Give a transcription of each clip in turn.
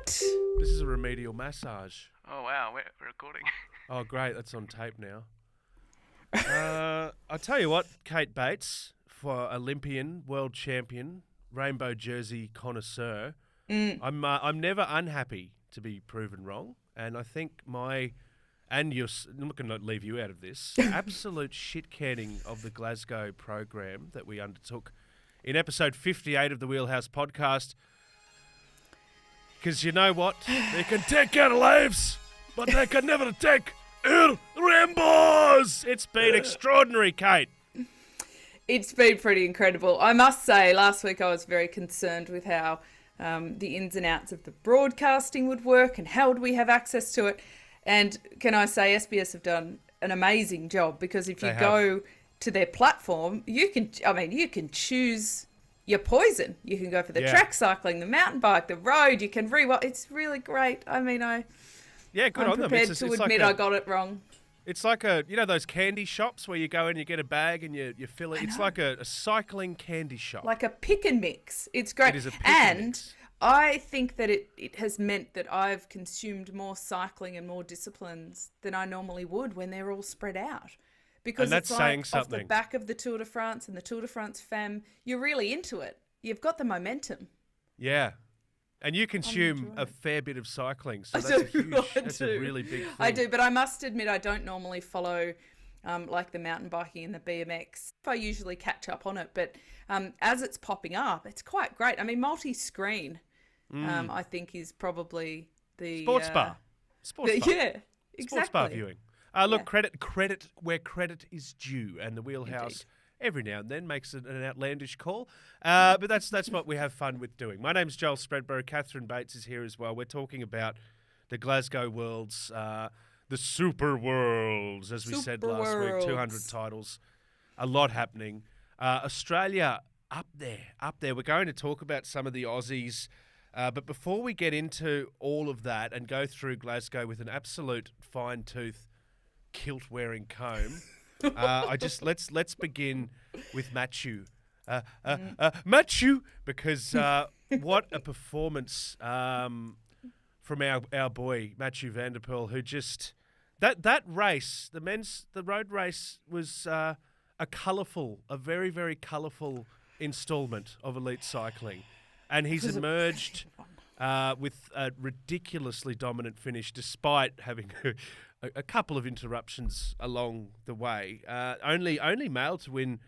it. This is a remedial massage. Oh, wow, we're recording. Oh, great. That's on tape now. I'll tell you what, Kate Bates, for Olympian, world champion, rainbow jersey connoisseur, I'm never unhappy to be proven wrong. And I think I'm not going to leave you out of this, absolute shit canning of the Glasgow program that we undertook in episode 58 of the Wheelhouse podcast. Because you know what? They can take our lives, but they can never take our rainbows. It's been extraordinary, Kate. It's been pretty incredible. I must say, last week I was very concerned with how the ins and outs of the broadcasting would work and how would we have access to it. And can I say SBS have done an amazing job, because if you go to their platform, you can choose your poison. You can go for the track cycling, the mountain bike, the road. You can it's really great. I mean, I'm prepared to admit I got it wrong. It's like those candy shops where you go and you get a bag and you fill it. It's like a cycling candy shop. Like a pick and mix. It's great. It is a pick and mix. I think that it has meant that I've consumed more cycling and more disciplines than I normally would when they're all spread out. Because that's it's saying like something. Off the back of the Tour de France and the Tour de France Femme, you're really into it. You've got the momentum. Yeah. And you consume a fair bit of cycling, so that's a really big thing. I do, but I must admit I don't normally follow like the mountain biking and the BMX. I usually catch up on it, but as it's popping up, it's quite great. I mean, multi-screen, I think, is probably the... Sports bar. Yeah, exactly. Sports bar viewing. Look, credit where credit is due, and the Wheelhouse... Indeed. Every now and then makes an outlandish call. But that's what we have fun with doing. My name's Joel Spreadborough. Catherine Bates is here as well. We're talking about the Glasgow Worlds, the Super Worlds, as we said last week, 200 titles, a lot happening. Australia up there. We're going to talk about some of the Aussies. But before we get into all of that and go through Glasgow with an absolute fine-tooth kilt-wearing comb... let's begin with Mathieu. Mathieu, because what a performance from our boy Mathieu van der Poel, who just that race, the road race was a very, very colourful instalment of elite cycling, and he's emerged with a ridiculously dominant finish, despite having a couple of interruptions along the way. Only male to win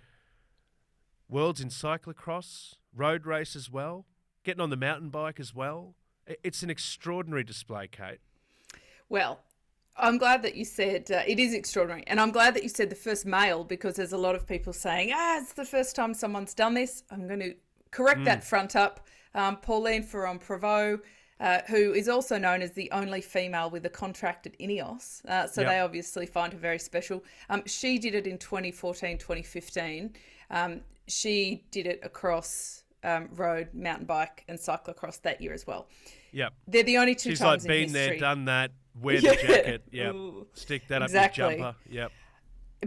Worlds in cyclocross, road race as well, getting on the mountain bike as well. It's an extraordinary display, Kate. Well, I'm glad that you said it is extraordinary. And I'm glad that you said the first male, because there's a lot of people saying, it's the first time someone's done this. I'm going to correct that front up. Pauline Ferrand-Prévot, who is also known as the only female with a contract at Ineos. They obviously find her very special. She did it in 2014, 2015. She did it across road, mountain bike and cyclocross that year as well. Yep. They're the only two times in history. She's like been there, done that, wear the jacket, stick that up your jumper. Yep.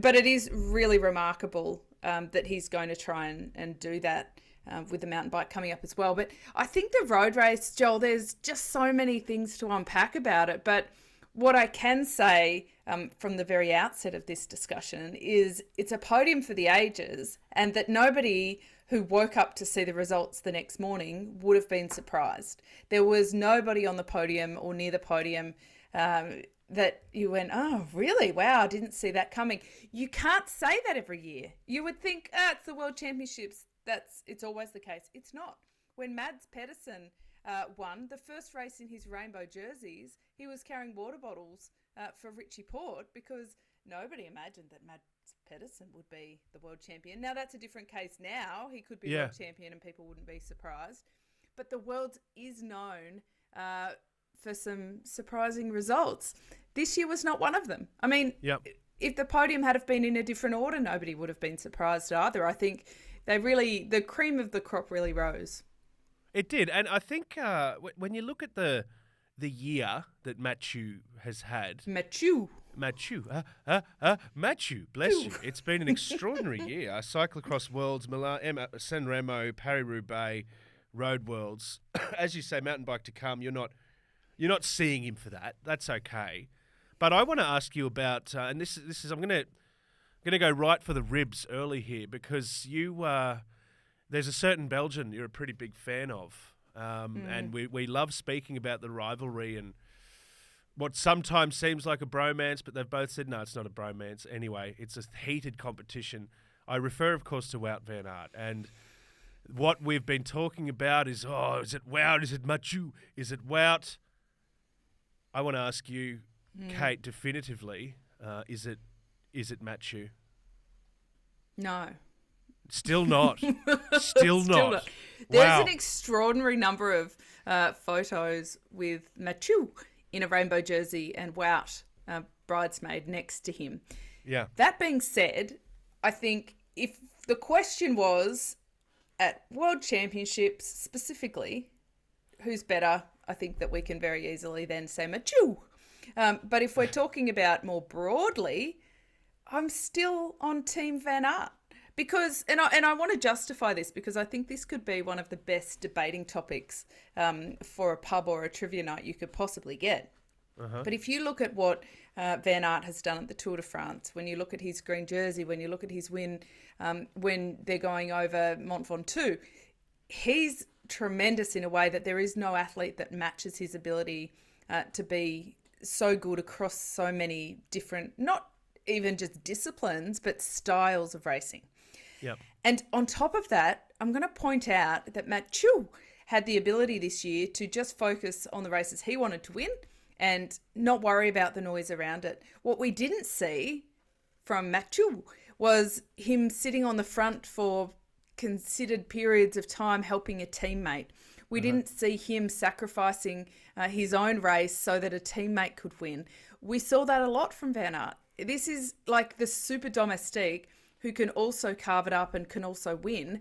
But it is really remarkable that he's going to try and do that. With the mountain bike coming up as well. But I think the road race, Joel, there's just so many things to unpack about it. But what I can say from the very outset of this discussion is it's a podium for the ages, and that nobody who woke up to see the results the next morning would have been surprised. There was nobody on the podium or near the podium that you went, oh, really? Wow, I didn't see that coming. You can't say that every year. You would think, it's the World Championships. It's always the case. It's not. When Mads Pedersen won the first race in his rainbow jerseys, he was carrying water bottles for Richie Porte, because nobody imagined that Mads Pedersen would be the world champion. Now, that's a different case now. He could be world champion and people wouldn't be surprised. But the world is known for some surprising results. This year was not one of them. I mean, if the podium had have been in a different order, nobody would have been surprised either. I think the cream of the crop really rose. It did. And I think when you look at the year that Mathieu has had... Mathieu, bless you. It's been an extraordinary year. Cyclocross Worlds, Milan, San Remo, Paris-Roubaix, Road Worlds. As you say, mountain bike to come. You're not You're not seeing him for that. That's okay. But I want to ask you about, and this is I'm gonna go right for the ribs early here because there's a certain Belgian you're a pretty big fan of, and we love speaking about the rivalry and what sometimes seems like a bromance, but they've both said no, it's not a bromance. Anyway, it's a heated competition. I refer, of course, to Wout van Aert, and what we've been talking about is, is it Wout? Is it Mathieu? Is it Wout? I want to ask you, Kate, definitively, is it Mathieu? No. Still not. Still not. There's an extraordinary number of photos with Mathieu in a rainbow jersey and Wout, bridesmaid, next to him. Yeah. That being said, I think if the question was at World Championships specifically, who's better, I think that we can very easily then say Mathieu. But if we're talking about more broadly, I'm still on Team Van Aert. Because, and I want to justify this because I think this could be one of the best debating topics for a pub or a trivia night you could possibly get. But if you look at what Van Aert has done at the Tour de France, when you look at his green jersey, when you look at his win when they're going over Mont Ventoux, he's tremendous in a way that there is no athlete that matches his ability to be so good across so many different, not even just disciplines, but styles of racing. Yep. And on top of that, I'm going to point out that Mathieu had the ability this year to just focus on the races he wanted to win and not worry about the noise around it. What we didn't see from Mathieu was him sitting on the front for considered periods of time helping a teammate. We didn't see him sacrificing his own race so that a teammate could win. We saw that a lot from Van Aert. This is like the super domestique who can also carve it up and can also win.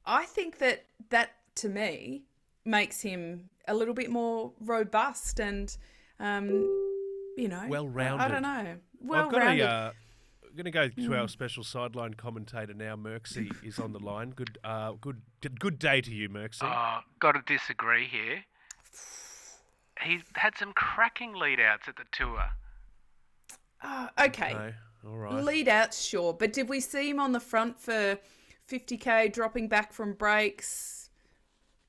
I think that to me makes him a little bit more robust and, well-rounded. I don't know. Well-rounded. I'm going to go to our special sideline commentator now. Merckxy is on the line. Good day to you, Merckxy. Got to disagree here. He had some cracking lead-outs at the Tour. Okay. No. All right. Lead outs, sure. But did we see him on the front for 50K, dropping back from breaks,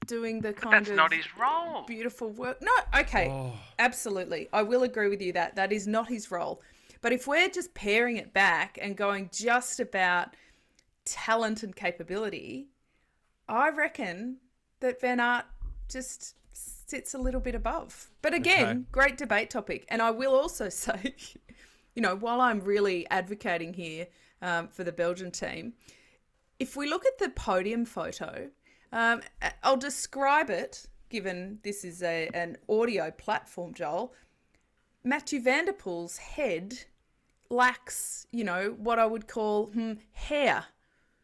doing the That's not his role. Beautiful work? No, okay. Absolutely. I will agree with you that is not his role. But if we're just paring it back and going just about talent and capability, I reckon that Van Aert just sits a little bit above. But again, great debate topic. And I will also say, while I'm really advocating here for the Belgian team, if we look at the podium photo, I'll describe it, given this is an audio platform, Joel. Mathieu van der Poel's head lacks, what I would call hair.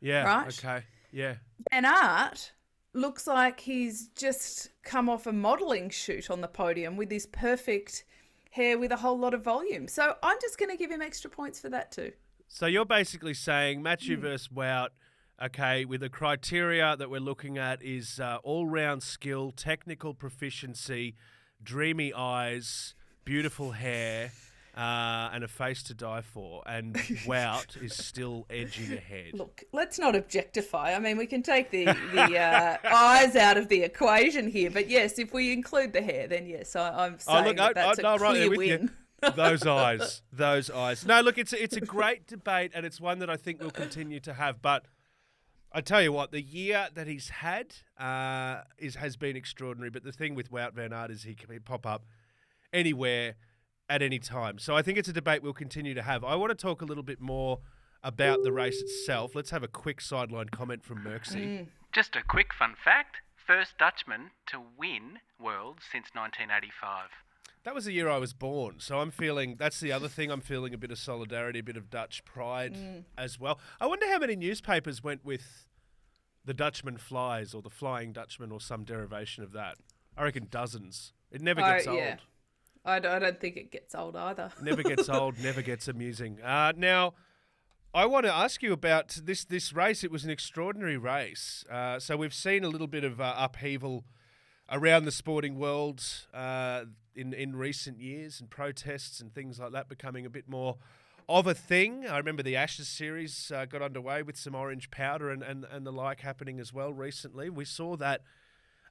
Yeah, right? Okay, yeah. Van Aert looks like he's just come off a modelling shoot on the podium with his perfect hair with a whole lot of volume. So I'm just going to give him extra points for that too. So you're basically saying Mathieu versus Wout, okay, with the criteria that we're looking at is all-round skill, technical proficiency, dreamy eyes, beautiful hair, and a face to die for. And Wout is still edging ahead. Look, let's not objectify. I mean, we can take the eyes out of the equation here. But yes, if we include the hair, then yes, I'm saying that's a clear win. Those eyes. No, look, it's a great debate, and it's one that I think we'll continue to have. But I tell you what, the year that he's had has been extraordinary. But the thing with Wout van Aert is he can pop up anywhere at any time. So I think it's a debate we'll continue to have. I want to talk a little bit more about the race itself. Let's have a quick sideline comment from Merckxy. Just a quick fun fact. First Dutchman to win Worlds since 1985. That was the year I was born. So that's the other thing. I'm feeling a bit of solidarity, a bit of Dutch pride as well. I wonder how many newspapers went with the Dutchman flies or the Flying Dutchman or some derivation of that. I reckon dozens. It never gets old. Yeah. I don't think it gets old either. Never gets old, never gets amusing. Now, I want to ask you about this race. It was an extraordinary race. So we've seen a little bit of upheaval around the sporting world in recent years, and protests and things like that becoming a bit more of a thing. I remember the Ashes series got underway with some orange powder and the like happening as well recently. We saw that,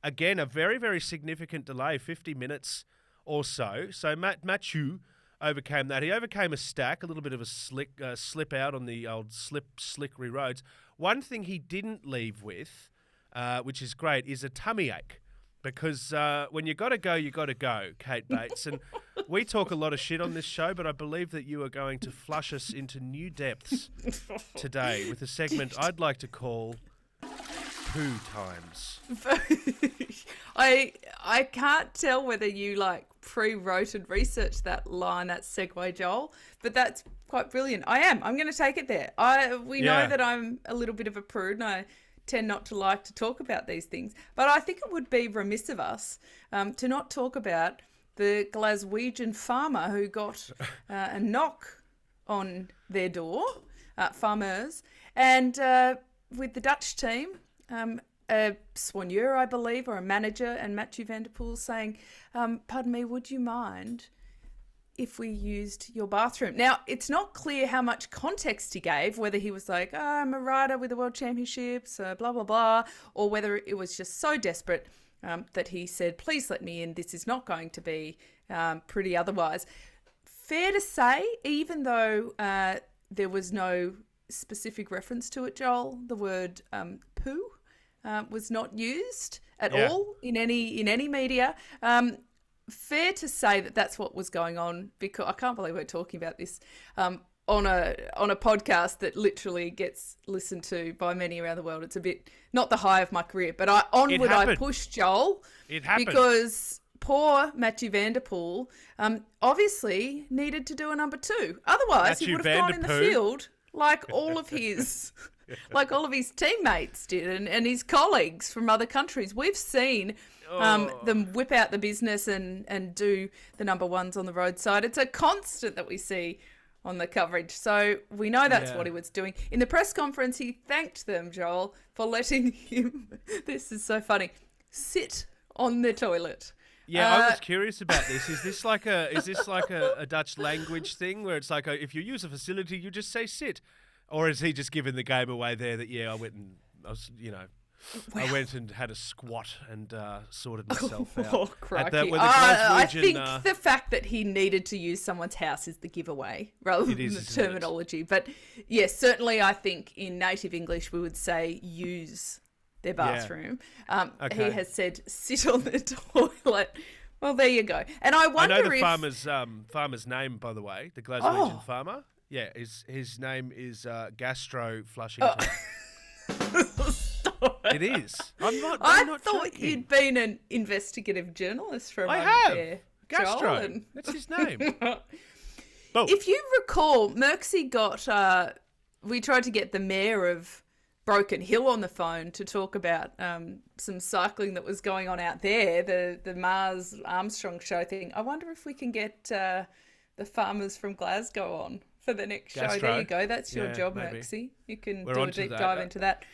again, a very, very significant delay, 50 minutes or so. So Mathieu overcame that. He overcame a stack, a little bit of a slip out on the old slickery roads. One thing he didn't leave with, which is great, is a tummy ache. Because when you got to go, you got to go, Kate Bates. And we talk a lot of shit on this show, but I believe that you are going to flush us into new depths today with a segment I'd like to call Poo Times. I can't tell whether you pre-wrote and researched that line, that segue, Joel, but that's quite brilliant. I'm going to take it there. We know that I'm a little bit of a prude, and I tend not to like to talk about these things, but I think it would be remiss of us to not talk about the Glasweigan farmer who got a knock on their door, farmers, and with the Dutch team, a soigneur, I believe, or a manager, and Mathieu van der Poel saying, pardon me, would you mind if we used your bathroom? Now, it's not clear how much context he gave, whether he was like, I'm a rider with the World Championships, blah, blah, blah, or whether it was just so desperate that he said, please let me in. This is not going to be pretty otherwise. Fair to say, even though there was no specific reference to it, Joel, the word poo was not used at all in any media. Fair to say that that's what was going on, because I can't believe we're talking about this on a podcast that literally gets listened to by many around the world. It's a bit not the high of my career, but I pushed, Joel. It happened because poor Mathieu van der Poel obviously needed to do a number 2. Otherwise, he would have gone in the field like all of his teammates did and his colleagues from other countries. We've seen them whip out the business and do the number 1s on the roadside. It's a constant that we see on the coverage. So we know that's what he was doing. In the press conference, he thanked them, Joel, for letting him, this is so funny, sit on the toilet. Yeah, I was curious about this. Is this like a Dutch language thing where it's like if you use a facility, you just say sit? Or is he just giving the game away there that, I went and had a squat and sorted myself out. Oh, crikey. I think the fact that he needed to use someone's house is the giveaway rather than the terminology. But yes, certainly I think in native English we would say use their bathroom. Okay. He has said sit on the toilet. Well, there you go. And I wonder I know the farmer's name, by the way, the Glaswegian farmer. Yeah, his name is Gastro Flushington. It is. I thought joking. You'd been an investigative journalist for a moment there. Gastro. Joel, That's his name. If you recall, Merckxy got... we tried to get the mayor of Broken Hill on the phone to talk about some cycling that was going on out there, the Mars Armstrong show thing. I wonder if we can get the farmers from Glasgow on for the next show. There you go. That's your job, maybe. Merckxy. You can do a deep dive into that.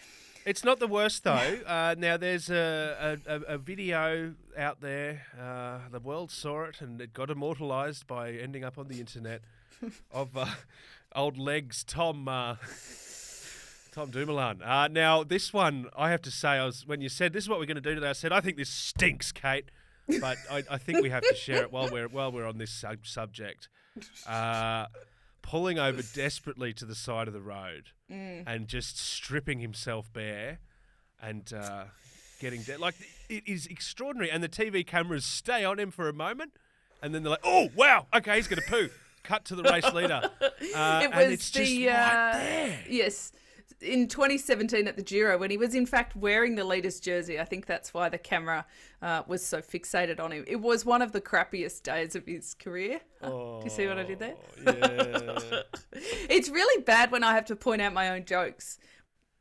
It's not the worst, though. Now, there's a video out there. The world saw it, and it got immortalised by ending up on the internet of old legs Tom Dumoulin. Now, this one, I have to say, when you said, this is what we're going to do today, I said, I think this stinks, Kate. But I think we have to share it while we're on this subject. Pulling over desperately to the side of the road and just stripping himself bare and getting dead. Like, it is extraordinary. And the TV cameras stay on him for a moment, and then they're like, oh, wow, okay, he's going to poo. Cut to the race leader. And it's just right there. Yes. In 2017 at the Giro, when he was in fact wearing the leader's jersey. I think that's why the camera was so fixated on him. It was one of the crappiest days of his career. Do you see what I did there? Yeah. It's really bad when I have to point out my own jokes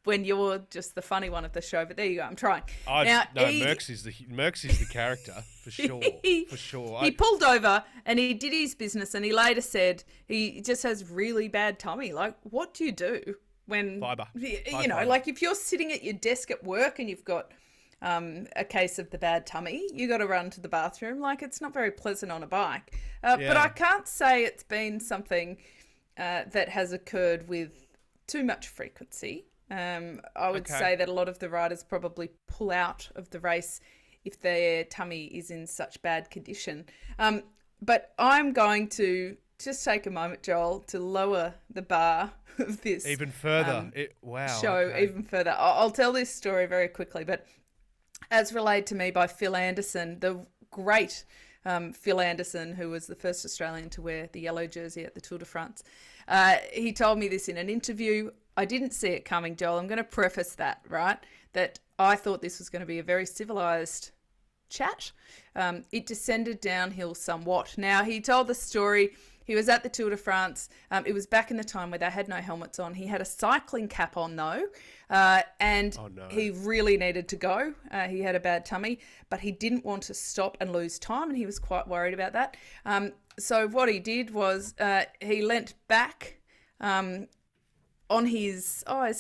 when you're just the funny one of the show, but there you go. I'm trying. Merckxy's the character for sure. For sure. He pulled over and he did his business, and he later said he just has really bad tummy. Like, what do you do when fiber? Like if you're sitting at your desk at work and you've got a case of the bad tummy, you got to run to the bathroom. Like, it's not very pleasant on a bike. But I can't say it's been something that has occurred with too much frequency. I would say that a lot of the riders probably pull out of the race if their tummy is in such bad condition. But I'm going to just take a moment, Joel, to lower the bar of this even further. Show even further. I'll tell this story very quickly, but as relayed to me by Phil Anderson, the great Phil Anderson, who was the first Australian to wear the yellow jersey at the Tour de France, he told me this in an interview. I didn't see it coming, Joel. I'm going to preface that, right? That I thought this was going to be a very civilised chat. It descended downhill somewhat. Now, he told the story. He was at the Tour de France. It was back in the time where they had no helmets on. He had a cycling cap on, though, and he really needed to go. He had a bad tummy, but he didn't want to stop and lose time, and he was quite worried about that. So what he did was he leant back on his... I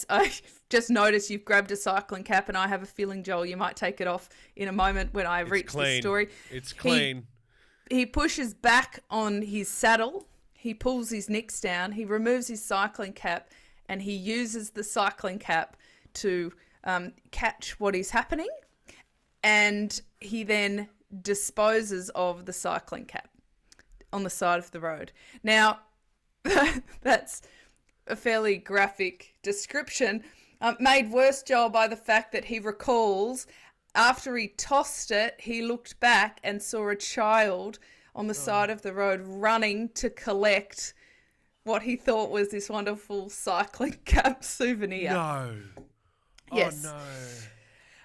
just noticed you've grabbed a cycling cap, and I have a feeling, Joel, you might take it off in a moment when I reach the story. It's clean. He pushes back on his saddle, he pulls his nicks down, he removes his cycling cap, and he uses the cycling cap to catch what is happening, and he then disposes of the cycling cap on the side of the road. Now, that's a fairly graphic description, made worse, Joel, by the fact that he recalls after he tossed it, he looked back and saw a child on the side of the road running to collect what he thought was this wonderful cycling cap souvenir. No. Yes.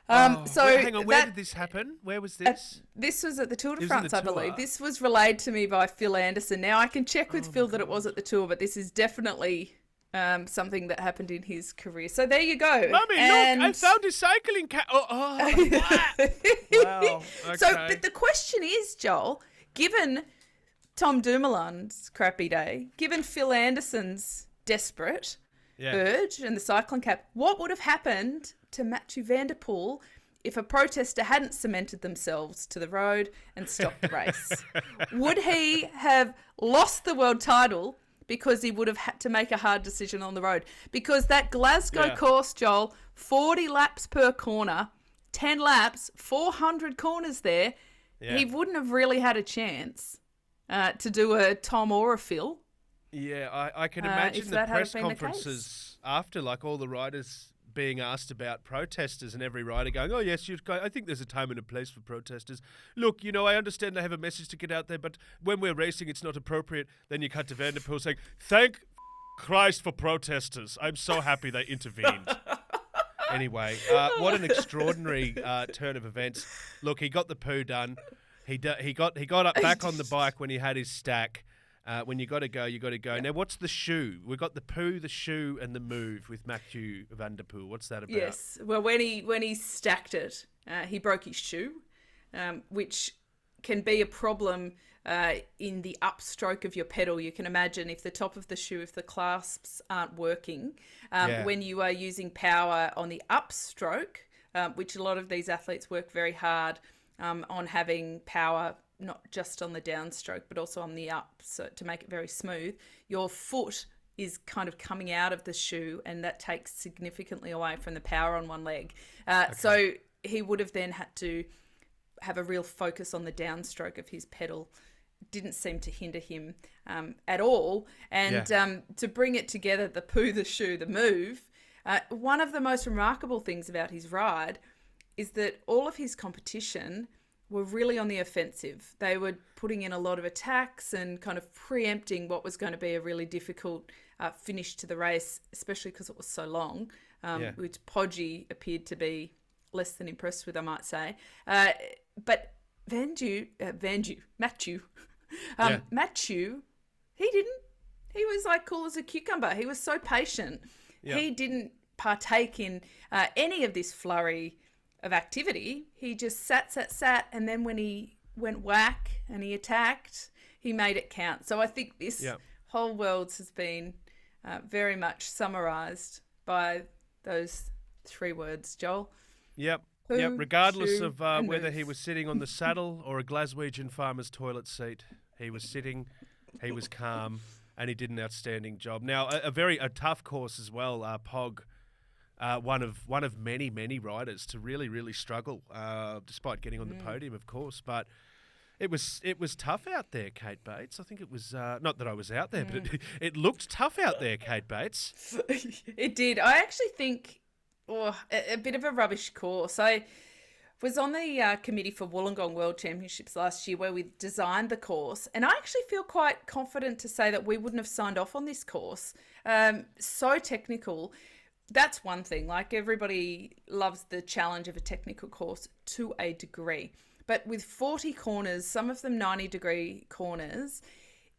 Oh, no. So hang on, where did this happen? Where was this? This was at the Tour de France, I believe. This was relayed to me by Phil Anderson. Now, I can check with Phil that it was at the Tour, but this is definitely something that happened in his career. So there you go. Mummy, look, I found a cycling cap. Wow. Okay. So, but the question is, Joel, given Tom Dumoulin's crappy day, given Phil Anderson's desperate urge and the cycling cap, what would have happened to Mathieu van der Poel if a protester hadn't cemented themselves to the road and stopped the race? Would he have lost the world title because he would have had to make a hard decision on the road? Because that Glasgow course, Joel, 40 laps per corner, 10 laps, 400 corners there, he wouldn't have really had a chance to do a Tom or a Phil. Yeah, I can imagine the press conferences after, like all the riders being asked about protesters and every rider going, oh, yes, I think there's a time and a place for protesters. Look, I understand they have a message to get out there, but when we're racing, it's not appropriate. Then you cut to Van der Poel saying, thank Christ for protesters. I'm so happy they intervened. Anyway, what an extraordinary turn of events. Look, he got the poo done. He got up back on the bike when he had his stack. When you got to go, you got to go. Now, what's the shoe? We've got the poo, the shoe, and the move with Mathieu van der Poel. What's that about? Yes. Well, when he stacked it, he broke his shoe, which can be a problem in the upstroke of your pedal. You can imagine if the top of the shoe, if the clasps aren't working, when you are using power on the upstroke, which a lot of these athletes work very hard on having power not just on the downstroke, but also on the up, so to make it very smooth, your foot is kind of coming out of the shoe, and that takes significantly away from the power on one leg. So he would have then had to have a real focus on the downstroke of his pedal. Didn't seem to hinder him at all. And to bring it together, the poo, the shoe, the move, one of the most remarkable things about his ride is that all of his competition were really on the offensive. They were putting in a lot of attacks and kind of preempting what was going to be a really difficult finish to the race, especially because it was so long, which Podgy appeared to be less than impressed with, I might say. But Mathieu, he didn't. He was like cool as a cucumber. He was so patient. Yeah. He didn't partake in any of this flurry of activity. He just sat, and then when he went whack and he attacked, he made it count. So I think this whole world has been very much summarised by those three words, Joel. Yep. Yep, regardless shoe, of and whether move. he was sitting on the saddle or a Glaswegian farmer's toilet seat, he was sitting, he was calm, and he did an outstanding job. Now, a tough course as well. Pog, one of many riders to really struggle, despite getting on the podium, of course. But it was tough out there, Kate Bates. I think it was not that I was out there, but it looked tough out there, Kate Bates. It did. I actually think a bit of a rubbish course. I was on the committee for Wollongong World Championships last year where we designed the course, and I actually feel quite confident to say that we wouldn't have signed off on this course. So technical. That's one thing. Like, everybody loves the challenge of a technical course to a degree. But with 40 corners, some of them 90-degree corners,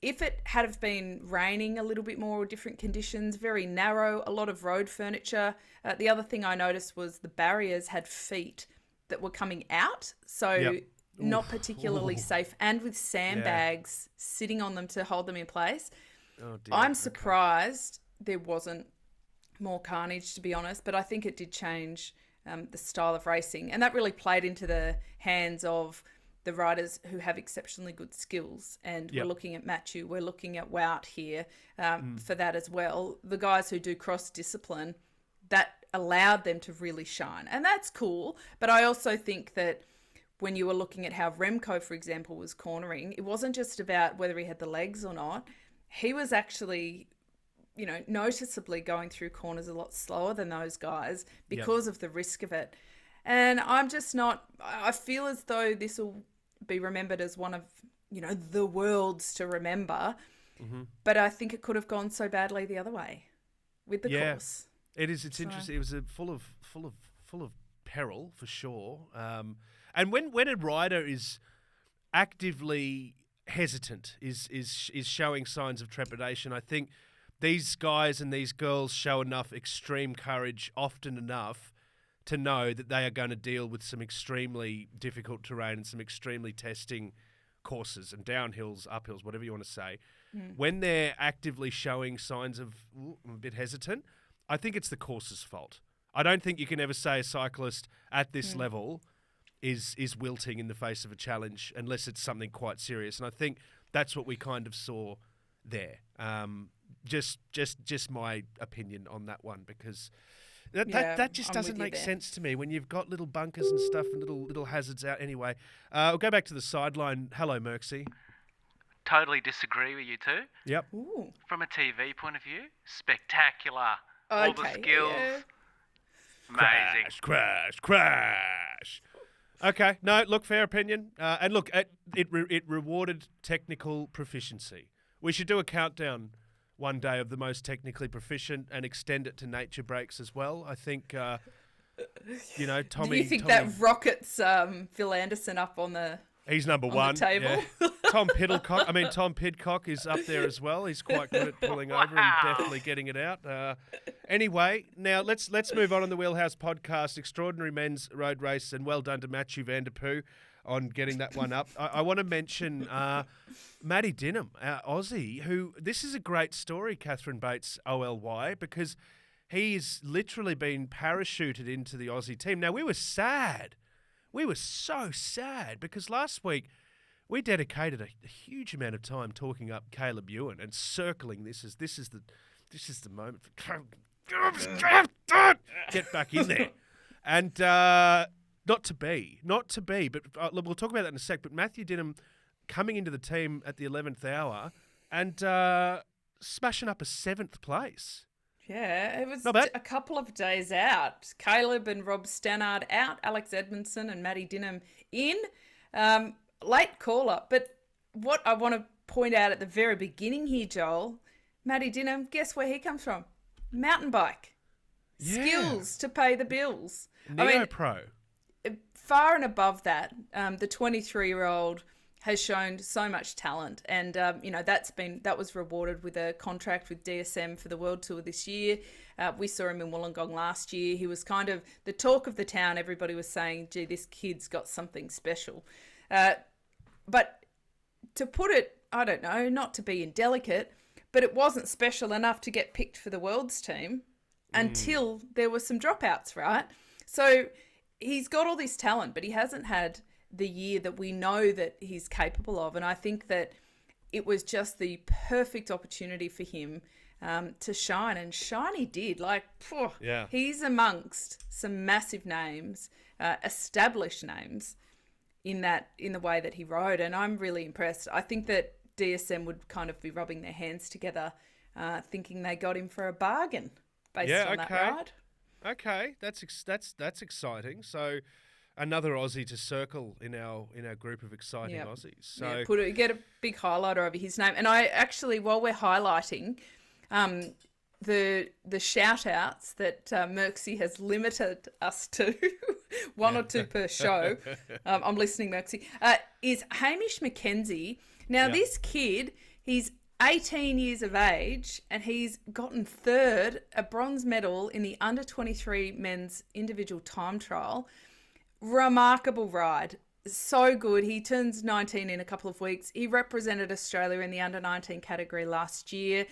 if it had have been raining a little bit more or different conditions, very narrow, a lot of road furniture. The other thing I noticed was the barriers had feet that were coming out, so not particularly safe, and with sandbags sitting on them to hold them in place. Oh dear. I'm surprised there wasn't more carnage, to be honest, but I think it did change the style of racing, and that really played into the hands of the riders who have exceptionally good skills. And we're looking at Mathieu, we're looking at Wout here for that as well. The guys who do cross discipline, that allowed them to really shine, and that's cool. But I also think that when you were looking at how Remco, for example, was cornering, it wasn't just about whether he had the legs or not. He was actually, noticeably going through corners a lot slower than those guys because of the risk of it. And I'm just not, I feel as though this will be remembered as one of, the worlds to remember. Mm-hmm. But I think it could have gone so badly the other way with the course. It is. It's interesting. It was full of peril for sure. And when a rider is actively hesitant, is showing signs of trepidation, I think these guys and these girls show enough extreme courage often enough to know that they are going to deal with some extremely difficult terrain and some extremely testing courses and downhills, uphills, whatever you want to say. When they're actively showing signs of I'm a bit hesitant, I think it's the course's fault. I don't think you can ever say a cyclist at this level is wilting in the face of a challenge unless it's something quite serious. And I think that's what we kind of saw there. Just my opinion on that one, because that just doesn't make sense to me when you've got little bunkers and stuff and little hazards out. Anyway, we'll go back to the sideline. Hello, Merckxy. Totally disagree with you two. Yep. Ooh. From a TV point of view, spectacular. All the skills. Yeah. Amazing. Crash. Okay, no, look, fair opinion. And look, it rewarded technical proficiency. We should do a countdown one day of the most technically proficient and extend it to nature breaks as well. I think, Tommy... Do you think that rockets Phil Anderson up on the... He's number one. The table. Yeah. Tom Pidcock is up there as well. He's quite good at pulling over and definitely getting it out. Anyway, now let's move on the Wheelhouse podcast. Extraordinary men's road race, and well done to Mathieu van der Poel on getting that one up. I want to mention Matty Dinham, our Aussie, who, this is a great story, Catherine Bates, OLY, because he's literally been parachuted into the Aussie team. Now, we were sad. We were so sad because last week we dedicated a huge amount of time talking up Caleb Ewan and circling this is the moment for get back in there, and not to be. But we'll talk about that in a sec. But Mathieu Dinham coming into the team at the 11th hour and smashing up a 7th place. Yeah, it was a couple of days out. Caleb and Rob Stannard out, Alex Edmondson and Matty Dinham in. Late caller. But what I want to point out at the very beginning here, Joel, Matty Dinham, guess where he comes from? Mountain bike. Yeah. Skills to pay the bills. Neo-pro. Far and above that, the 23-year-old has shown so much talent, and that was rewarded with a contract with DSM for the World Tour this year. We saw him in Wollongong last year. He was kind of the talk of the town. Everybody was saying, gee, this kid's got something special. But to put it, I don't know, not to be indelicate, but it wasn't special enough to get picked for the World's team until there were some dropouts, right? So he's got all this talent, but he hasn't had the year that we know that he's capable of. And I think that it was just the perfect opportunity for him to shine, and shine he did. Like, he's amongst some massive names, established names in the way that he rode, and I'm really impressed. I think that DSM would kind of be rubbing their hands together, thinking they got him for a bargain based on that ride. Okay, that's exciting. So another Aussie to circle in our group of exciting Aussies. So get a big highlighter over his name. And I actually, while we're highlighting, the shout outs that Merckxy has limited us to, one or two per show. I'm listening, Merckxy. Is Hamish McKenzie. Now this kid, he's 18 years of age, and he's gotten third, a bronze medal in the under 23 men's individual time trial. Remarkable ride. So good. He turns 19 in a couple of weeks. He represented Australia in the under 19 category last year.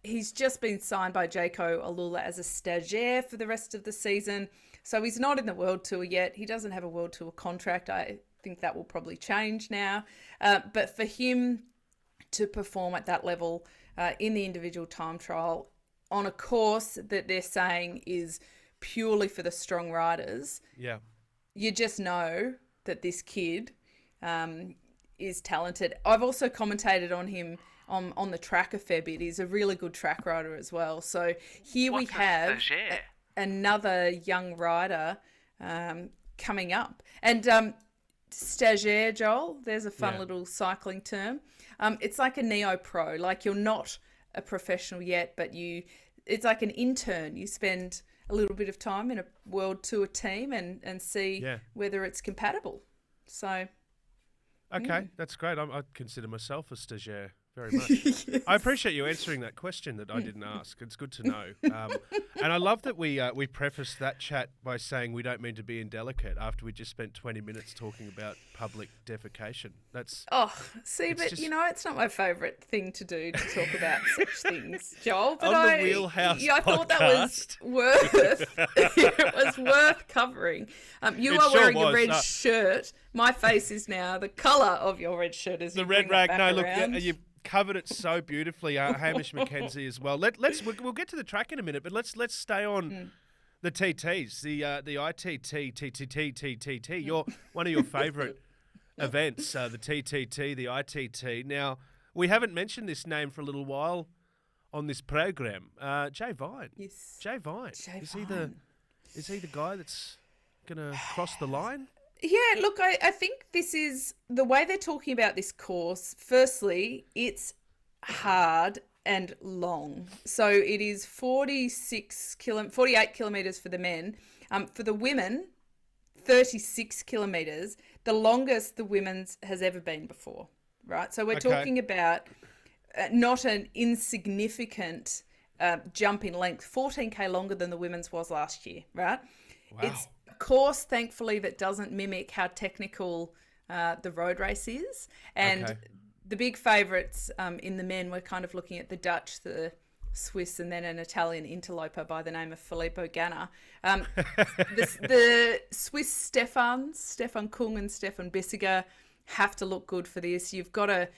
He's just been signed by Jaco Alula as a stagiaire for the rest of the season. So he's not in the World Tour yet. He doesn't have a World Tour contract. I think that will probably change now. But for him to perform at that level in the individual time trial on a course that they're saying is purely for the strong riders, you just know that this kid is talented. I've also commentated on him on the track a fair bit. He's a really good track rider as well. So here we have another young rider coming up. And stagiaire, Joel, there's a fun little cycling term. It's like a neo-pro. Like, you're not a professional yet, but it's like an intern. You spend a little bit of time in a World Tour team and see whether it's compatible. So, okay, that's great. I consider myself a stagiaire very much. Yes. I appreciate you answering that question that I didn't ask. It's good to know. And I love that we prefaced that chat by saying we don't mean to be indelicate after we just spent 20 minutes talking about public defecation. That's it's not my favourite thing to do, to talk about such things, Joel. But on the Wheelhouse I thought that was it was worth covering. You are wearing a red shirt. My face is now the colour of your red shirt as the red rag. No, look, you've covered it so beautifully, Hamish McKenzie as well. We'll get to the track in a minute, but let's stay on the TTs, the ITT. You're one of your favourite events, the TTT, the ITT. Now, we haven't mentioned this name for a little while on this program. Jay Vine. Yes. Jay Vine. Is he the guy that's going to cross the line? Yeah, look, I think this is the way they're talking about this course. Firstly, it's hard and long. So it is 48 kilometres for the men. For the women, 36 kilometres, the longest the women's has ever been before, right? So we're talking about not an insignificant jump in length, 14K longer than the women's was last year, right? Wow. It's a course, thankfully, that doesn't mimic how technical the road race is. And the big favourites in the men, we're kind of looking at the Dutch, the Swiss, and then an Italian interloper by the name of Filippo Ganna. The Swiss Stefan Kung and Stefan Bissiger have to look good for this. You've got to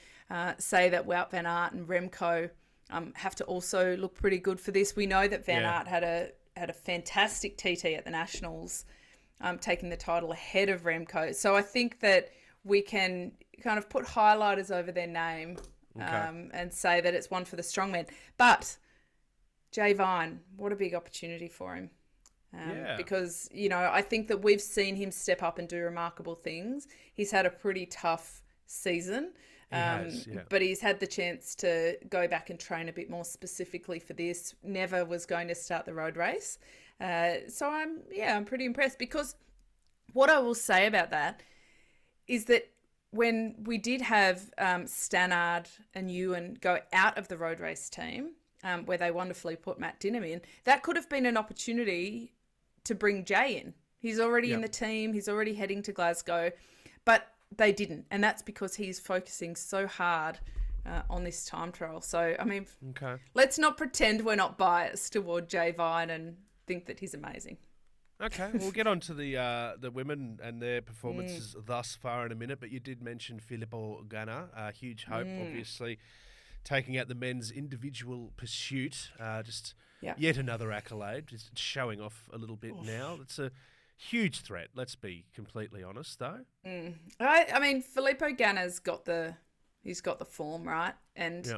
say that Wout van Aert and Remco have to also look pretty good for this. We know that Van Aert had a fantastic TT at the Nationals, taking the title ahead of Remco. So I think that we can kind of put highlighters over their name and say that it's one for the strongmen. But Jay Vine, what a big opportunity for him. Because, I think that we've seen him step up and do remarkable things. He's had a pretty tough season, but he's had the chance to go back and train a bit more specifically for this. Never was going to start the road race. So I'm pretty impressed, because what I will say about that is that when we did have Stannard and Ewan go out of the road race team, where they wonderfully put Matt Dinham in, that could have been an opportunity to bring Jay in. He's already in the team. He's already heading to Glasgow, but they didn't. And that's because he's focusing so hard on this time trial. So, I mean, let's not pretend we're not biased toward Jay Vine and think that he's amazing. Okay, we'll get on to the women and their performances thus far in a minute, but you did mention Filippo Ganna, huge hope, obviously, taking out the men's individual pursuit. Yet another accolade, just showing off a little bit now. It's a huge threat, let's be completely honest, though. I mean, Filippo Ganna's got the form, right? And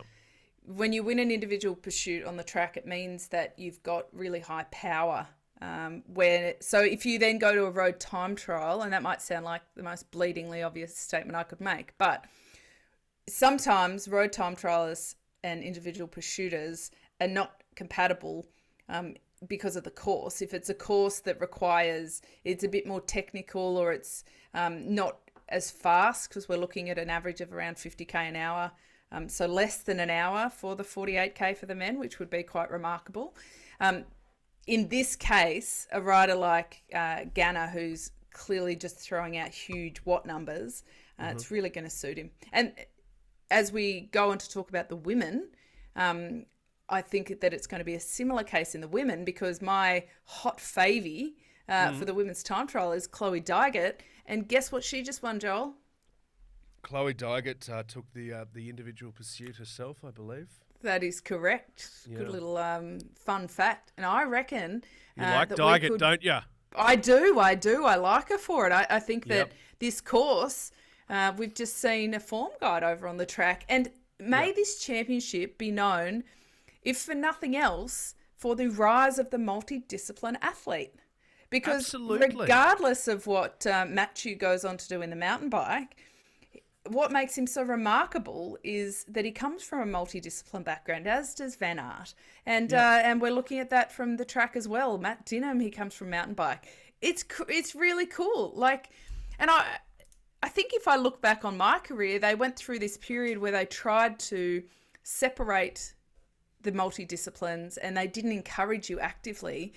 when you win an individual pursuit on the track, it means that you've got really high power. So if you then go to a road time trial, and that might sound like the most bleedingly obvious statement I could make, but sometimes road time trialists and individual pursuiters are not compatible because of the course. If it's a course that requires, it's a bit more technical, or it's not as fast, because we're looking at an average of around 50k an hour, so less than an hour for the 48k for the men, which would be quite remarkable. In this case, a rider like Ganna, who's clearly just throwing out huge watt numbers, it's really going to suit him. And as we go on to talk about the women, I think that it's going to be a similar case in the women, because my hot favy for the women's time trial is Chloe Dygert. And guess what she just won, Joel? Chloe Dygert took the individual pursuit herself, I believe. That is correct. Yeah. Good little fun fact. And I reckon... You like Dygert, don't you? I do. I like her for it. I think that this course, we've just seen a form guide over on the track. And may this championship be known, if for nothing else, for the rise of the multidiscipline athlete. Because regardless of what Mathieu goes on to do in the mountain bike, what makes him so remarkable is that he comes from a multidiscipline background, as does Van Aert. And we're looking at that from the track as well. Matt Dinham, he comes from mountain bike. It's really cool. And I think if I look back on my career, they went through this period where they tried to separate the multidisciplines, and they didn't encourage you actively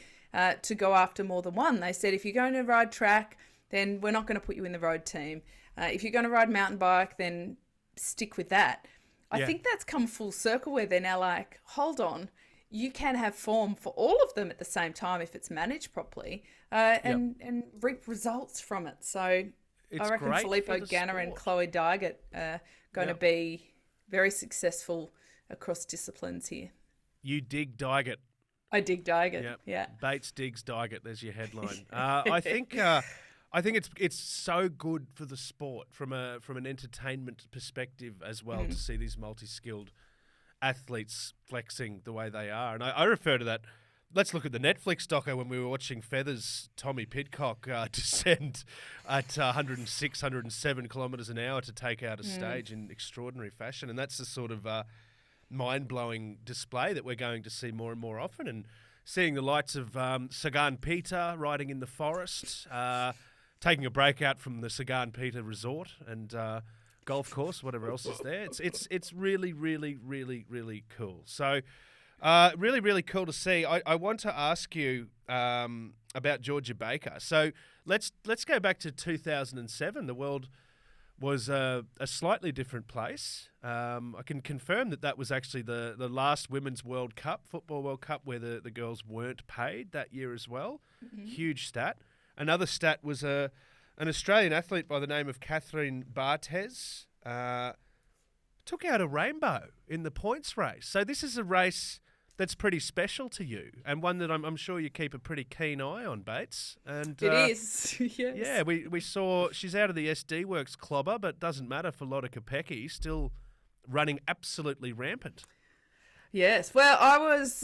to go after more than one. They said, if you're going to ride track, then we're not going to put you in the road team. If you're going to ride mountain bike, then stick with that. I think that's come full circle, where they're now like, hold on, you can have form for all of them at the same time if it's managed properly, and reap results from it. So I reckon Filippo Ganna and Chloe Dygert are going to be very successful across disciplines here. You dig Dygert. I dig Dygert. Yeah. Bates digs Dygert. There's your headline. I think it's so good for the sport from an entertainment perspective as well, to see these multi-skilled athletes flexing the way they are. And I refer to that. Let's look at the Netflix doco when we were watching Feathers, Tommy Pidcock descend at 106, 107 kilometres an hour to take out a stage in extraordinary fashion. And that's the sort of mind-blowing display that we're going to see more and more often. And seeing the likes of Sagan Peter riding in the forest, taking a break out from the Sagan Peter Resort and golf course, whatever else is there. It's really, really, really, really cool. So really, really cool to see. I want to ask you about Georgia Baker. So let's go back to 2007. The world was a slightly different place. I can confirm that was actually the last Women's World Cup, Football World Cup, where the girls weren't paid that year as well. Huge stat. Another stat was an Australian athlete by the name of Catherine Barthez took out a rainbow in the points race. So this is a race that's pretty special to you, and one that I'm sure you keep a pretty keen eye on, Bates. And it is, yes. Yeah, we saw she's out of the SD Works clobber, but doesn't matter for Lotte Kopecky, still running absolutely rampant. Yes, well, I was...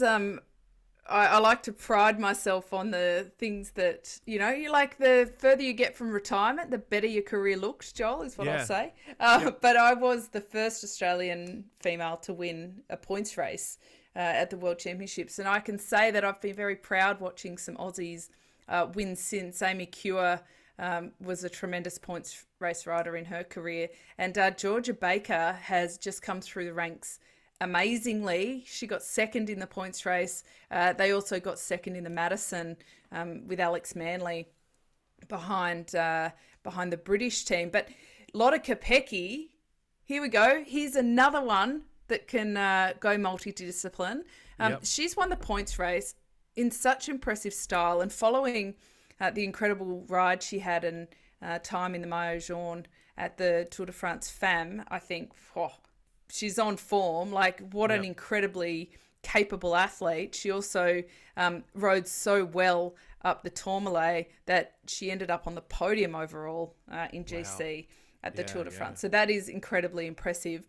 I like to pride myself on the things that, you like the further you get from retirement, the better your career looks, Joel, is what I'll say. But I was the first Australian female to win a points race at the World Championships. And I can say that I've been very proud watching some Aussies win since. Amy Cure was a tremendous points race rider in her career. And Georgia Baker has just come through the ranks amazingly. She got second in the points race. They also got second in the Madison with Alex Manley behind the British team. But Lotte Kopecky, here we go. Here's another one that can go multidiscipline. She's won the points race in such impressive style, and following the incredible ride she had and time in the Maillot Jaune at the Tour de France Femme, I think, she's on form. Like, what an incredibly capable athlete. She also rode so well up the Tourmalet that she ended up on the podium overall in GC at the Tour de France. So that is incredibly impressive.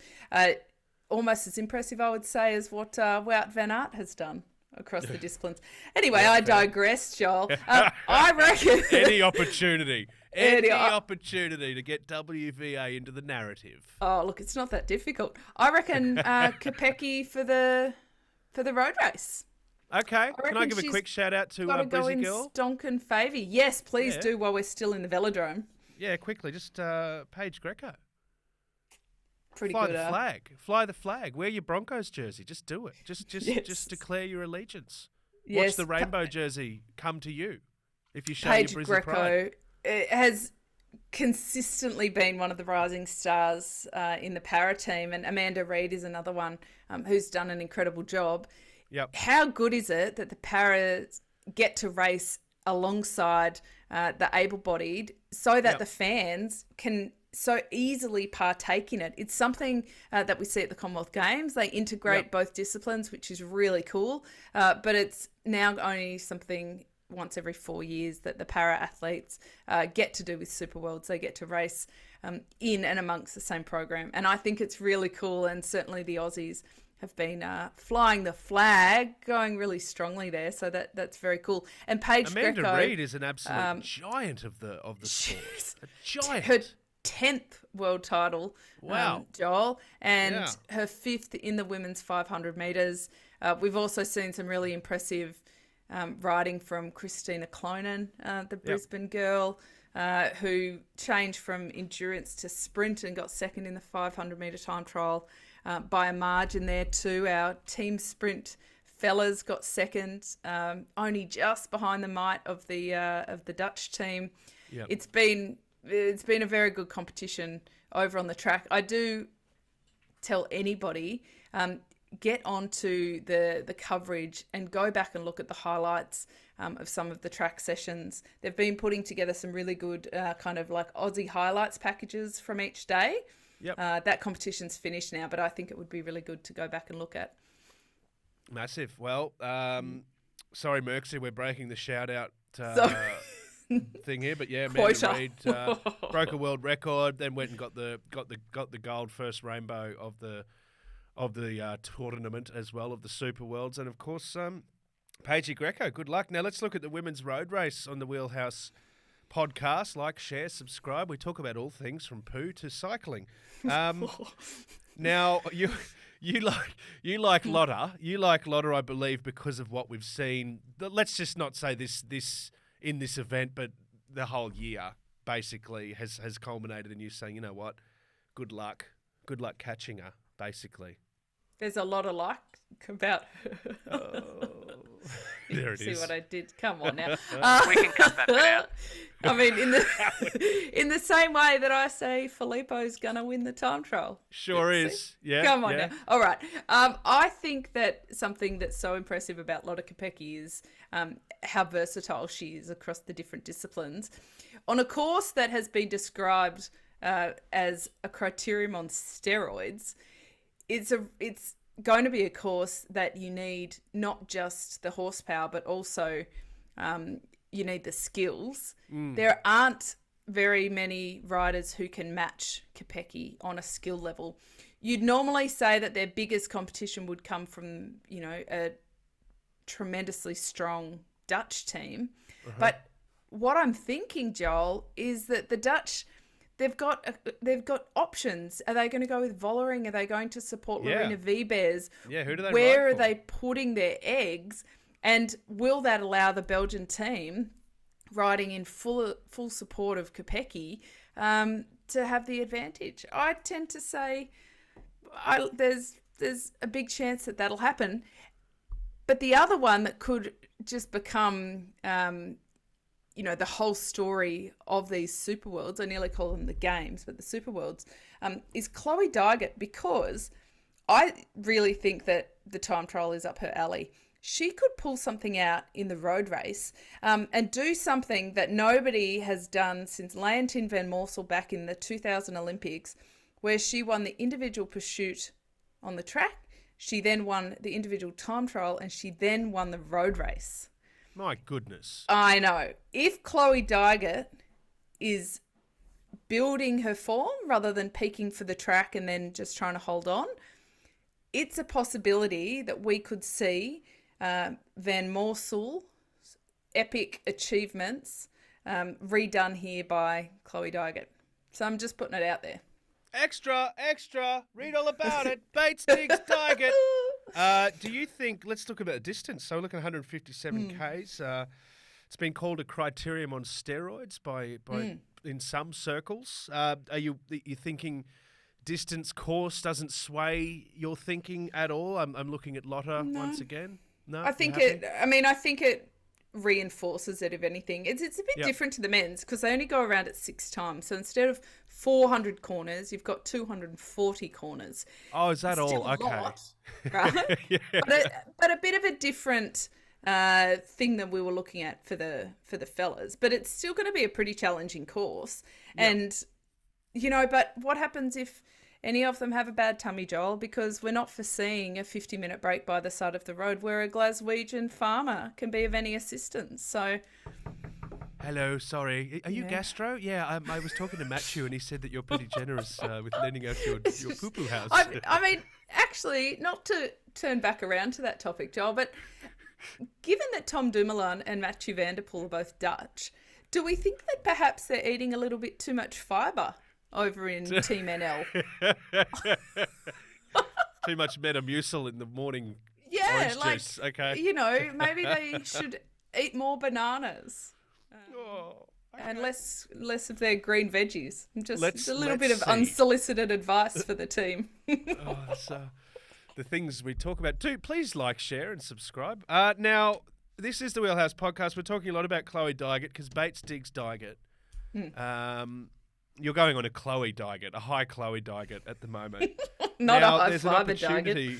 Almost as impressive, I would say, as what Wout van Aert has done across the disciplines. Anyway, I digress, Joel. I reckon... Any opportunity to get WVA into the narrative. Oh, look, it's not that difficult. I reckon Kopecky for the road race. Okay. Can I give a quick shout out to Brizzy Girl? Stonkin favy. Yes, please do while we're still in the velodrome. Yeah, quickly. Just Paige Greco. Pretty Fly good. the flag. Fly the flag. Wear your Broncos jersey. Just do it. Just declare your allegiance. Watch the rainbow jersey come to you if you show Paige your Brizzy Greco pride. has consistently been one of the rising stars in the para team, and Amanda Reid is another one who's done an incredible job. Yep. How good is it that the paras get to race alongside the able-bodied so that the fans can so easily partake in it? It's something that we see at the Commonwealth Games. They integrate both disciplines, which is really cool, but it's now only something once every 4 years that the para athletes get to do with Super Worlds. They get to race in and amongst the same program, and I think it's really cool. And certainly the Aussies have been flying the flag, going really strongly there. So that's very cool. And Paige Amanda Greco, Reid is an absolute giant of the sport. A giant. Her 10th world title, Joel, and her 5th in the women's 500 metres. We've also seen some really impressive riding from Christina Clonan, the Brisbane girl, who changed from endurance to sprint and got second in the 500 metre time trial by a margin there too. Our team sprint fellas got second, only just behind the might of the Dutch team. Yep. It's been a very good competition over on the track. I do tell anybody, get onto the coverage and go back and look at the highlights of some of the track sessions. They've been putting together some really good kind of like Aussie highlights packages from each day. Yep. That competition's finished now, but I think it would be really good to go back and look at. Massive. Well, sorry, Merckxy, we're breaking the shout-out thing here, but yeah, Amanda Reid broke a world record, then went and got the gold first rainbow of the tournament as well, of the Super Worlds, and of course Paige Greco, good luck. Now let's look at the women's road race on the Wheelhouse podcast. Like, share, subscribe. We talk about all things from poo to cycling. Now you like Lotte. You like Lotte, I believe, because of what we've seen. Let's just not say this in this event, but the whole year basically has culminated in you saying, you know what, good luck catching her. Basically, there's a lot of like about her. There it See is. what I did? Come on now. We can cut that bit out. I mean, in the same way that I say Filippo's gonna win the time trial. Sure is. Yeah. Come on now. All right. I think that something that's so impressive about Lotte Kopecky is how versatile she is across the different disciplines. On a course that has been described as a criterium on steroids, it's going to be a course that you need not just the horsepower, but also you need the skills. There aren't very many riders who can match Kopecky on a skill level. You'd normally say that their biggest competition would come from, a tremendously strong Dutch team. But what I'm thinking, Joel, is that the Dutch, they've got options. Are they going to go with Vollering? Are they going to support Lorena Wiebes? Yeah, who do they Where ride are for? they putting their eggs? And will that allow the Belgian team riding in full support of Kopecky to have the advantage? I tend to say there's a big chance that that'll happen. But the other one that could just become the whole story of these Super Worlds, I nearly call them the games, but the Super Worlds, is Chloe Dygert, because I really think that the time trial is up her alley. she could pull something out in the road race and do something that nobody has done since Leontine van Moorsel back in the 2000 Olympics, where she won the individual pursuit on the track. She then won the individual time trial, and she then won the road race. My goodness. I know. If Chloe Dygert is building her form rather than peaking for the track and then just trying to hold on, it's a possibility that we could see Van Moorsel's epic achievements redone here by Chloe Dygert. So I'm just putting it out there. Extra, read all about it. Bates digs Dygert. Do you think, let's talk about the distance. So we're looking at 157 Ks. It's been called a criterium on steroids by in some circles. Are you thinking distance course doesn't sway your thinking at all? I'm looking at Lotte once again. No, I think it reinforces it, if anything. It's a bit different to the men's because they only go around it 6 times. So instead of 400 corners, you've got 240 corners. Oh, is that Still all? Okay. Lot, right? Yeah. But a bit of a different thing that we were looking at for the fellas. But it's still going to be a pretty challenging course. Yep. And, but what happens if any of them have a bad tummy, Joel? Because we're not foreseeing a 50-minute break by the side of the road where a Glaswegian farmer can be of any assistance. So, hello, sorry. Are you gastro? Yeah, I was talking to Mathieu and he said that you're pretty generous with lending out your poo-poo house. I mean, actually, not to turn back around to that topic, Joel, but given that Tom Dumoulin and Mathieu van der Poel are both Dutch, do we think that perhaps they're eating a little bit too much fibre over in Team NL? Too much Metamucil in the morning. Yeah, orange juice. Okay. Maybe they should eat more bananas and less of their green veggies. Just a little bit of unsolicited advice for the team. The things we talk about. Do please like, share, and subscribe. Now, this is the Wheelhouse Podcast. We're talking a lot about Chloe Dygert because Bates digs Dygert. You're going on a Chloe Dygert, a high Chloe Dygert at the moment. Not now, a high fibre Dygert.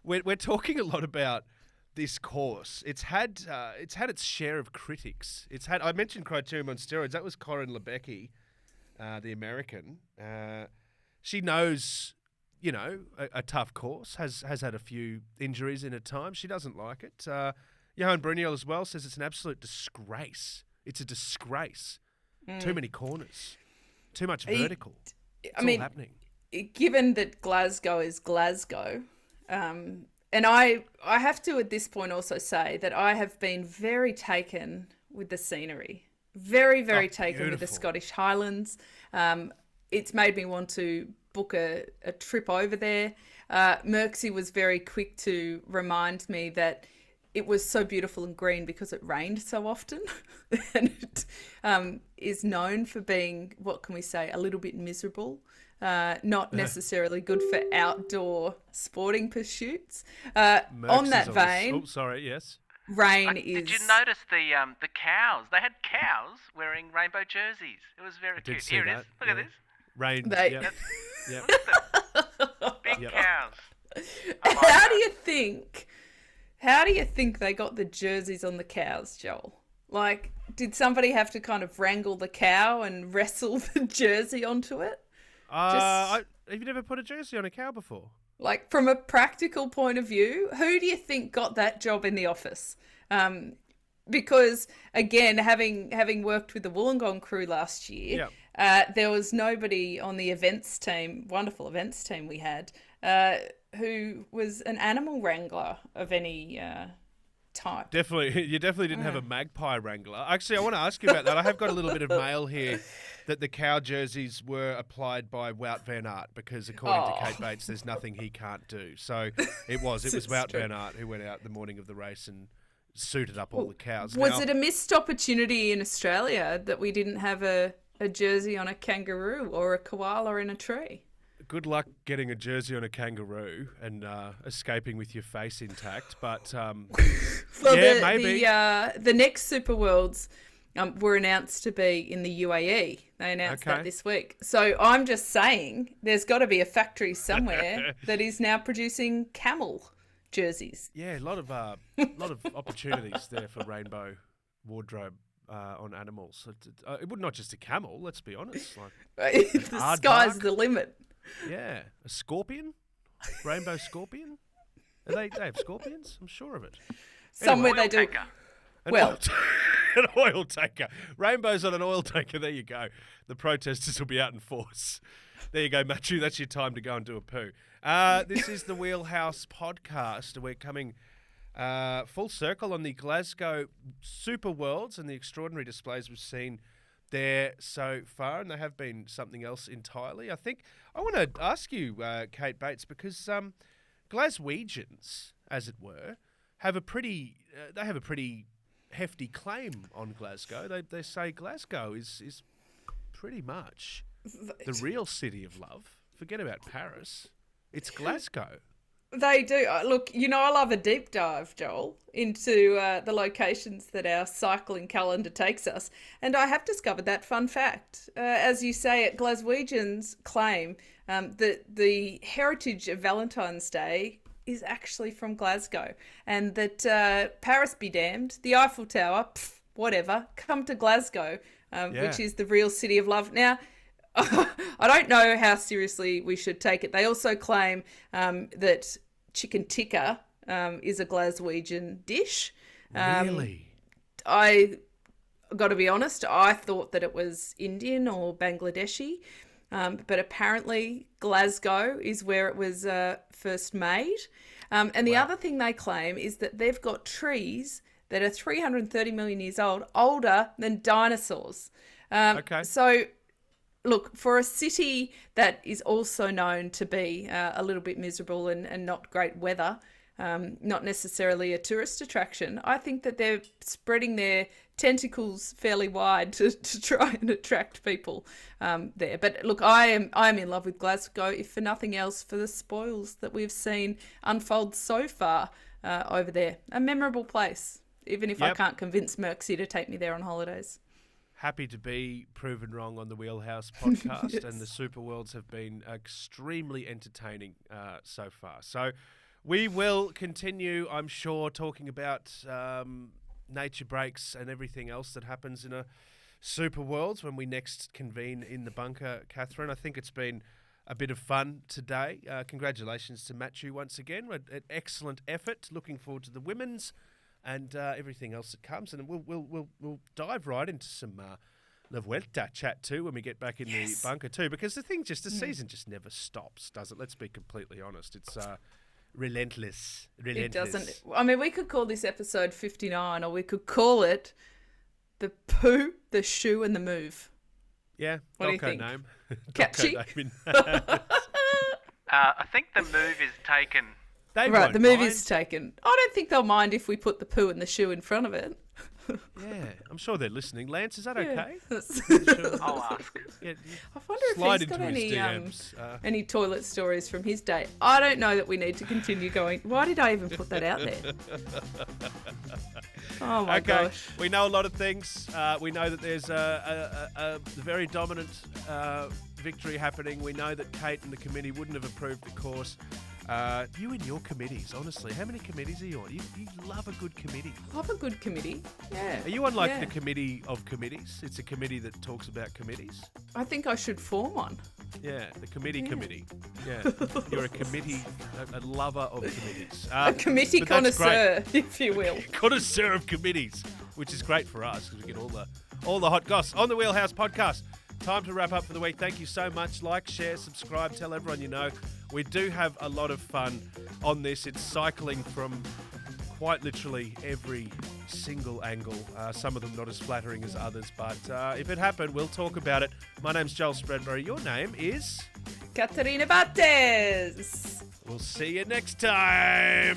We're talking a lot about this course. It's had its share of critics. I mentioned criterium on steroids. That was Corinne Lebecki, the American. She knows, a tough course. Has had a few injuries in her time. She doesn't like it. Johan Bruniel as well says it's an absolute disgrace. It's a disgrace. Too many corners. Too much vertical. It's all happening. Given that Glasgow is Glasgow, and I have to at this point also say that I have been very taken with the scenery. Very, very taken with the Scottish Highlands. It's made me want to book a trip over there. Merckxy was very quick to remind me that it was so beautiful and green because it rained so often. And it is known for being, what can we say, a little bit miserable. Not necessarily good for outdoor sporting pursuits. On that vein... yes. Rain is... Did you notice the cows? They had cows wearing rainbow jerseys. It was very cute. Here it is. Look at this. Rain. Yep. Big cows. How do you think they got the jerseys on the cows, Joel? Like, did somebody have to kind of wrangle the cow and wrestle the jersey onto it? Have you never put a jersey on a cow before? Like, from a practical point of view, who do you think got that job in the office? Because, again, having worked with the Wollongong crew last year, there was nobody on the events team, wonderful events team we had, who was an animal wrangler of any type. You definitely didn't have a magpie wrangler. Actually, I want to ask you about that. I have got a little bit of mail here that the cow jerseys were applied by Wout van Aert because, according to Kate Bates, there's nothing he can't do. So it was Wout van Aert who went out the morning of the race and suited up all the cows. Was it a missed opportunity in Australia that we didn't have a jersey on a kangaroo or a koala in a tree? Good luck getting a jersey on a kangaroo and escaping with your face intact. But maybe the next Super Worlds were announced to be in the UAE. They announced that this week. So I'm just saying, there's got to be a factory somewhere that is now producing camel jerseys. Yeah, a lot of opportunities there for rainbow wardrobe on animals. It would not just a camel. Let's be honest. Like The sky's the limit. Yeah, a scorpion, rainbow scorpion. They have scorpions. I'm sure of it. Somewhere they do. An oil tanker. Rainbows on an oil tanker. There you go. The protesters will be out in force. There you go, Mathieu. That's your time to go and do a poo. This is the Wheelhouse podcast. We're coming full circle on the Glasgow Super Worlds and the extraordinary displays we've seen there so far, and they have been something else entirely. I think I want to ask you, Kate Bates, because Glaswegians, as it were, have a pretty hefty claim on Glasgow. They say Glasgow is pretty much the real city of love. Forget about Paris. It's Glasgow. They do. Look, I love a deep dive, Joel, into the locations that our cycling calendar takes us. And I have discovered that fun fact. As you say, at Glaswegians claim that the heritage of Valentine's Day is actually from Glasgow. And that Paris be damned, the Eiffel Tower, whatever, come to Glasgow, which is the real city of love. Now, I don't know how seriously we should take it. They also claim that chicken tikka is a Glaswegian dish. Really? I got to be honest, I thought that it was Indian or Bangladeshi, but apparently Glasgow is where it was first made. And the other thing they claim is that they've got trees that are 330 million years old, older than dinosaurs. Okay. So, look, for a city that is also known to be a little bit miserable and not great weather, not necessarily a tourist attraction, I think that they're spreading their tentacles fairly wide to try and attract people there. But look, I am in love with Glasgow, if for nothing else, for the spoils that we've seen unfold so far over there. A memorable place, even if I can't convince Merckxy to take me there on holidays. Happy to be proven wrong on the Wheelhouse podcast, Yes. and the Super Worlds have been extremely entertaining so far. So we will continue, I'm sure, talking about nature breaks and everything else that happens in a Super Worlds when we next convene in the bunker, Catherine. I think it's been a bit of fun today. Congratulations to Mathieu once again. An excellent effort. Looking forward to the women's and everything else that comes, and we'll dive right into some La Vuelta chat too when we get back in the bunker too, because the season just never stops, does it? Let's be completely honest. It's relentless. It doesn't. I mean, we could call this episode 59, or we could call it the poo, the shoe, and the move. Yeah, what do you Doco think? name. Catchy. Doco name I think the move is taken. They Right, won't the move mind. is taken. I don't think they'll mind if we put the poo and the shoe in front of it. Yeah, I'm sure they're listening. Lance, is that okay? I'll ask. Yeah, I wonder slide if he's got into his any DMs. any toilet stories from his day. I don't know that we need to continue going. Why did I even put that out there? Oh my gosh. We know a lot of things. We know that there's a very dominant victory happening. We know that Kate and the committee wouldn't have approved the course. You and your committees, honestly, how many committees are you on? You love a good committee. Love a good committee. Yeah. Are you on the committee of committees? It's a committee that talks about committees. I think I should form one. Yeah, the committee. Yeah, you're a committee, a lover of committees. A committee but that's connoisseur, if you will. Connoisseur of committees, which is great for us because we get all the hot goss on the Wheelhouse podcast. Time to wrap up for the week. Thank you so much. Like, share, subscribe, tell everyone you know. We do have a lot of fun on this. It's cycling from quite literally every single angle. Some of them not as flattering as others, but if it happened, we'll talk about it. My name's Joel Spreadbury. Your name is? Katarina Bates. We'll see you next time.